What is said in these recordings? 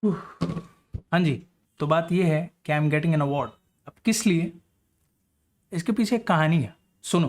हाँ जी, तो बात ये है कि I am getting an award. अब किस लिए? इसके पीछे एक कहानी है, सुनो।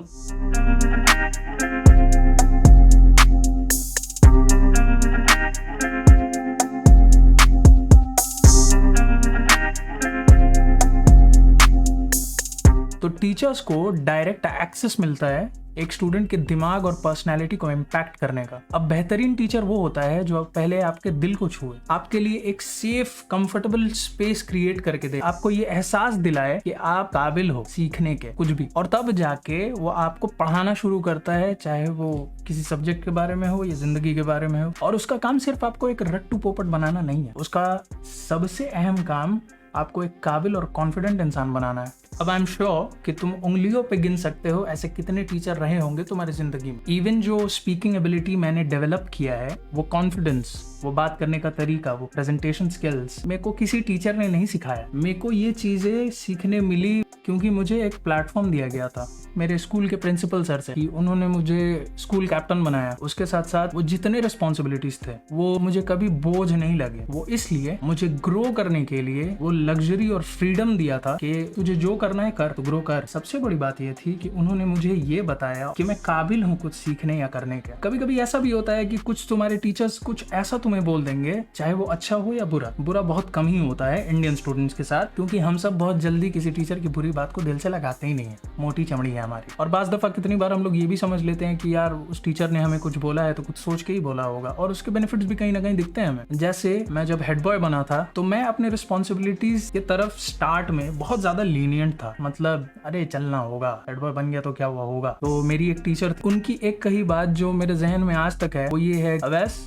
तो टीचर्स को डायरेक्ट एक्सेस मिलता है एक स्टूडेंट के दिमाग और पर्सनैलिटी को इम्पैक्ट करने का। अब बेहतरीन टीचर वो होता है जो पहले आपके दिल को छुए, आपके लिए एक सेफ कंफर्टेबल स्पेस क्रिएट करके दे, आपको ये एहसास दिलाए कि आप काबिल हो सीखने के कुछ भी, और तब जाके वो आपको पढ़ाना शुरू करता है, चाहे वो किसी सब्जेक्ट के बारे में हो या जिंदगी के बारे में हो। और उसका काम सिर्फ आपको एक रट्टू पोपट बनाना नहीं है, उसका सबसे अहम काम आपको एक काबिल और कॉन्फिडेंट इंसान बनाना है। अब आई एम श्योर कि तुम उंगलियों पे गिन सकते हो ऐसे कितने टीचर रहे होंगे तुम्हारी जिंदगी में। इवन जो स्पीकिंग एबिलिटी मैंने डेवलप किया है, वो कॉन्फिडेंस, वो बात करने का तरीका, वो प्रेजेंटेशन स्किल्स, मेरे को किसी टीचर ने नहीं सिखाया। मेरे को ये चीजें सीखने मिली क्योंकि मुझे एक प्लेटफॉर्म दिया गया था मेरे स्कूल के प्रिंसिपल सर से, कि उन्होंने मुझे स्कूल कैप्टन बनाया। उसके साथ साथ वो जितने रिस्पॉन्सिबिलिटीज थे वो मुझे कभी बोझ नहीं लगे। वो इसलिए मुझे ग्रो करने के लिए वो लग्जरी और फ्रीडम दिया था कि तुझे जो करना है कर, तो ग्रो कर। सबसे बड़ी बात ये थी कि उन्होंने मुझे ये बताया कि मैं काबिल हूँ कुछ सीखने या करने के। कभी कभी ऐसा भी होता है कि कुछ तुम्हारे टीचर्स कुछ ऐसा तुम्हें बोल देंगे, चाहे वो अच्छा हो या बुरा। बुरा बहुत कम ही होता है इंडियन स्टूडेंट्स के साथ, क्योंकि हम सब बहुत जल्दी किसी टीचर की बुरी बात को दिल से लगाते ही नहीं है, मोटी चमड़ी है हमारी। और बाज दफा कितनी बार हम लोग ये भी समझ लेते हैं कि यार उस टीचर ने हमें कुछ बोला है तो कुछ सोच के ही बोला होगा, और उसके बेनिफिट्स भी कहीं ना कहीं दिखते हैं हमें। जैसे मैं जब हेड बॉय बना था तो मैं अपने रिस्पॉन्सिबिलिटीज की तरफ स्टार्ट में बहुत ज्यादा लीनियंट था, मतलब अरे चलना होगा, हेड बॉय बन गया तो क्या हुआ होगा। तो मेरी एक टीचर, उनकी एक कही बात जो मेरे जहन में आज तक है वो ये है, always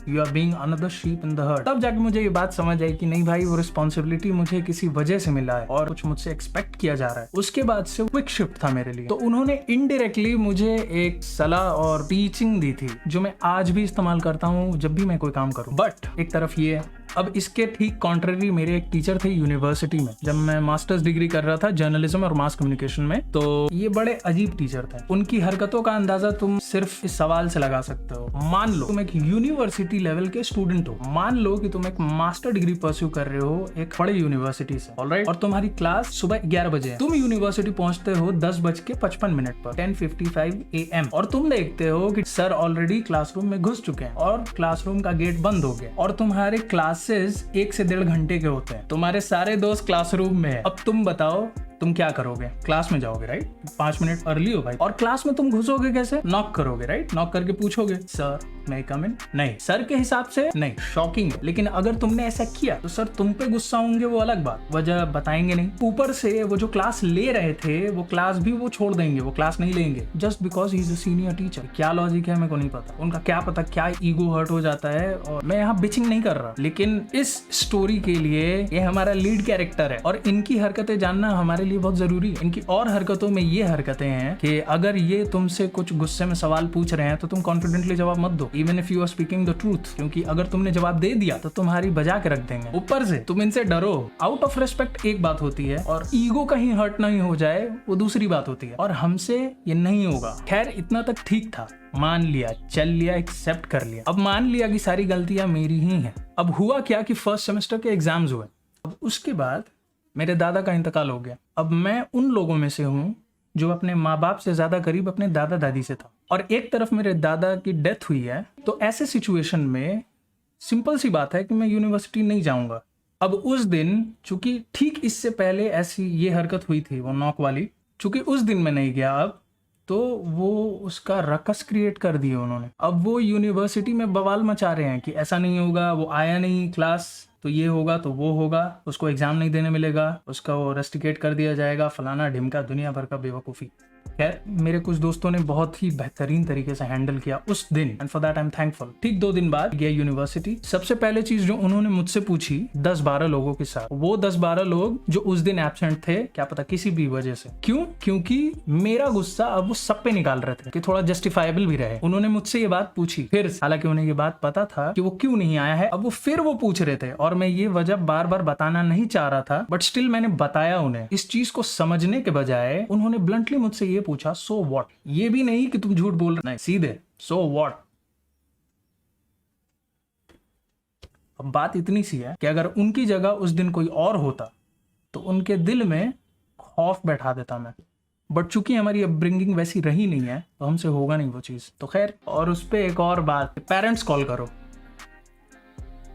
you are being another sheep in the herd. तब जाके मुझे ये बात समझ आई कि नहीं भाई, वो रिस्पॉन्सिबिलिटी मुझे किसी वजह से मिला है और कुछ मुझसे एक्सपेक्ट किया जा रहा है। उसके बाद से क्विक शिफ्ट था मेरे लिए। तो उन्होंने इनडायरेक्टली मुझे एक सलाह और टीचिंग दी थी जो मैं आज भी इस्तेमाल करता हूँ जब भी मैं कोई काम करूँ। बट एक तरफ ये है, अब इसके ठीक कॉन्ट्ररी मेरे एक टीचर थे यूनिवर्सिटी में, जब मैं मास्टर्स डिग्री कर रहा था जर्नलिज्म और मास कम्युनिकेशन में। तो ये बड़े अजीब टीचर थे। उनकी हरकतों का अंदाजा तुम सिर्फ इस सवाल से लगा सकते हो। मान लो तुम एक यूनिवर्सिटी लेवल के स्टूडेंट हो, मान लो कि तुम एक मास्टर डिग्री परस्यू कर रहे हो एक बड़े यूनिवर्सिटी से, ऑलराइट, और तुम्हारी क्लास सुबह 11 बजे है। तुम यूनिवर्सिटी पहुंचते हो 10:55 पर, 10:55 AM, और तुम देखते हो कि सर ऑलरेडी क्लासरूम में घुस चुके हैं और क्लासरूम का गेट बंद हो गया, और तुम्हारे क्लासेस 1 से 1.5 घंटे के होते हैं। तुम्हारे सारे दोस्त क्लासरूम में है। अब तुम बताओ तुम क्या करोगे? क्लास में जाओगे, राइट? 5 मिनट अर्ली हो भाई। और क्लास में तुम घुसोगे कैसे? नॉक करोगे, राइट? नॉक करके पूछोगे सर मैं कम इन? नहीं, सर के हिसाब से नहीं, शॉकिंग है। लेकिन अगर तुमने ऐसा किया तो सर तुम पे गुस्सा होंगे, वो अलग बात, वजह बताएंगे नहीं। ऊपर से वो जो क्लास ले रहे थे वो क्लास भी वो छोड़ देंगे, वो क्लास नहीं लेंगे just because he is a senior teacher. क्या लॉजिक है मेरे को नहीं पता, उनका क्या पता क्या ईगो हर्ट हो जाता है। और मैं यहाँ बिचिंग नहीं कर रहा, लेकिन इस स्टोरी के लिए ये हमारा लीड कैरेक्टर है और इनकी हरकतें जानना हमारे लिए बहुत जरूरी है। इनकी और हरकतों में ये हरकतें हैं कि अगर ये तुमसे कुछ गुस्से में सवाल पूछ रहे हैं तो तुम कॉन्फिडेंटली जवाब मत दो, even if you are speaking the truth, क्योंकि अगर तुमने जवाब दे दिया तो तुम्हारी बजा के रख देंगे। ऊपर से तुम इनसे डरो, आउट ऑफ रिस्पेक्ट एक बात होती है, और ईगो कहीं हर्ट नहीं हो जाए वो दूसरी बात होती है, और हमसे ये नहीं होगा। खैर इतना तक ठीक था, मान लिया, चल लिया, एक्सेप्ट कर लिया। अब मान लिया कि सारी गलतियां मेरी ही हैं। अब हुआ क्या कि फर्स्ट सेमेस्टर के एग्जाम्स हुए। अब उसके बाद मेरे दादा का इंतकाल हो गया। अब मैं उन लोगों में से हूँ जो अपने माँ बाप से ज्यादा करीब अपने दादा दादी से था, और एक तरफ मेरे दादा की डेथ हुई है। तो ऐसे सिचुएशन में सिंपल सी बात है कि मैं यूनिवर्सिटी नहीं जाऊंगा। अब उस दिन चूंकि ठीक इससे पहले ऐसी ये हरकत हुई थी, वो नॉक वाली, चूंकि उस दिन मैं नहीं गया, अब तो वो उसका रकस क्रिएट कर दिए उन्होंने। अब वो यूनिवर्सिटी में बवाल मचा रहे हैं कि ऐसा नहीं होगा, वो आया नहीं क्लास तो ये होगा तो वो होगा, उसको एग्जाम नहीं देने मिलेगा, उसका वो रेस्टिकेट कर दिया जाएगा, फलाना ढिमका, दुनिया भर का बेवकूफ़ी। खैर मेरे कुछ दोस्तों ने बहुत ही बेहतरीन तरीके से हैंडल किया उस दिन, and for that I am thankful. ठीक 2 दिन बाद गया यूनिवर्सिटी। सबसे पहले चीज जो उन्होंने मुझसे पूछी 10-12 लोगों के साथ, वो 10-12 लोग जो उस दिन एब्सेंट थे, क्या पता किसी भी वजह से। क्यों? क्योंकि मेरा गुस्सा अब वो सब पे निकाल रहे थे कि थोड़ा जस्टिफाइबल भी रहे। उन्होंने मुझसे ये बात पूछी, फिर हालांकि उन्हें ये बात पता था कि वो क्यों नहीं आया है, अब वो फिर वो पूछ रहे थे, और मैं ये वजह बार बार बताना नहीं चाह रहा था, बट स्टिल मैंने बताया उन्हें। इस चीज को समझने के बजाय उन्होंने ब्लंटली मुझसे ये पूछा, सो व्हाट? ये भी नहीं कि तुम झूठ बोल रहे, नहीं, सीधे सो व्हाट। अब बात इतनी सी है कि अगर उनकी जगह उस दिन कोई और होता तो उनके दिल में खौफ बैठा देता मैं, बट चूंकि हमारी अपब्रिंगिंग वैसी रही नहीं है तो हमसे होगा नहीं वो चीज़। तो खैर, और उस पर एक और बात, पेरेंट्स कॉल करो।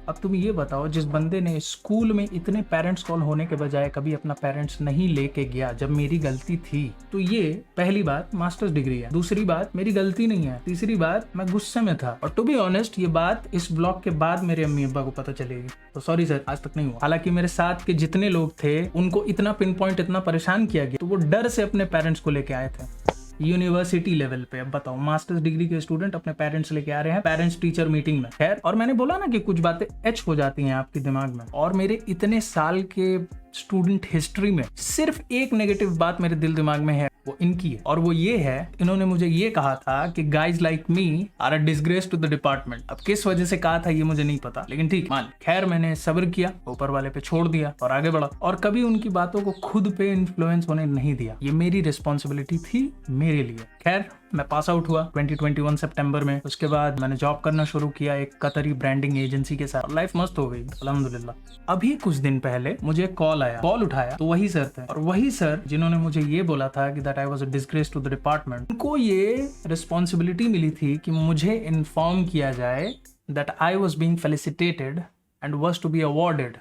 अब तुम ये बताओ, जिस बंदे ने स्कूल में इतने पेरेंट्स कॉल होने के बजाय कभी अपना पेरेंट्स नहीं लेके गया जब मेरी गलती थी, तो ये पहली बात मास्टर्स डिग्री है, दूसरी बात मेरी गलती नहीं है, तीसरी बात मैं गुस्से में था। और टू बी ऑनेस्ट, ये बात इस ब्लॉग के बाद मेरे अम्मी अब्बा को पता चलेगी, तो सॉरी सर, आज तक नहीं हुआ। हालांकि मेरे साथ के जितने लोग थे उनको इतना पिन पॉइंट, इतना परेशान किया गया, तो वो डर से अपने पेरेंट्स को लेके आए थे यूनिवर्सिटी लेवल पे। अब बताओ, मास्टर्स डिग्री के स्टूडेंट अपने पेरेंट्स लेके आ रहे हैं पेरेंट्स टीचर मीटिंग में। खैर, और मैंने बोला ना कि कुछ बातें एच हो जाती हैं आपके दिमाग में, और मेरे इतने साल के स्टूडेंट हिस्ट्री में सिर्फ एक नेगेटिव बात मेरे दिल दिमाग में है, वो इनकी है। और वो ये है, इन्होंने मुझे ये कहा था कि guys like me are a disgrace to the department. अब किस वजह से कहा था ये मुझे नहीं पता, लेकिन ठीक मान। खैर, मैंने सब्र किया, ऊपर वाले पे छोड़ दिया और आगे बढ़ा, और कभी उनकी बातों को खुद पे इन्फ्लुएंस होने नहीं दिया। ये मेरी रिस्पॉन्सिबिलिटी थी मेरे लिए। खैर, मैं पास आउट हुआ 2021 सितंबर में। उसके बाद मैंने जॉब करना शुरू किया एक कतरी ब्रांडिंग एजेंसी के साथ। लाइफ मस्त हो गई अल्हम्दुलिल्लाह। अभी कुछ दिन पहले मुझे कॉल आया, कॉल उठाया तो वही सर थे, और वही सर जिन्होंने मुझे ये बोला था कि that I was a disgrace to the department. उनको ये रिस्पॉन्सिबिलिटी मिली थी कि मुझे इन्फॉर्म किया जाए that I was being felicitated and was to be awarded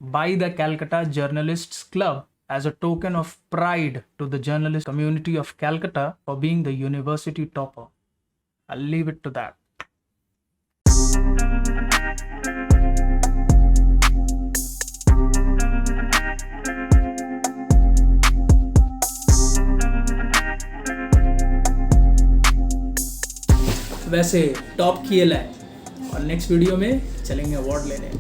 by the Calcutta journalists club as a token of pride to the journalist community of Calcutta for being the university topper. I'll leave it to that. वैसे top किए लाए, और next video में चलेंगे award लेने।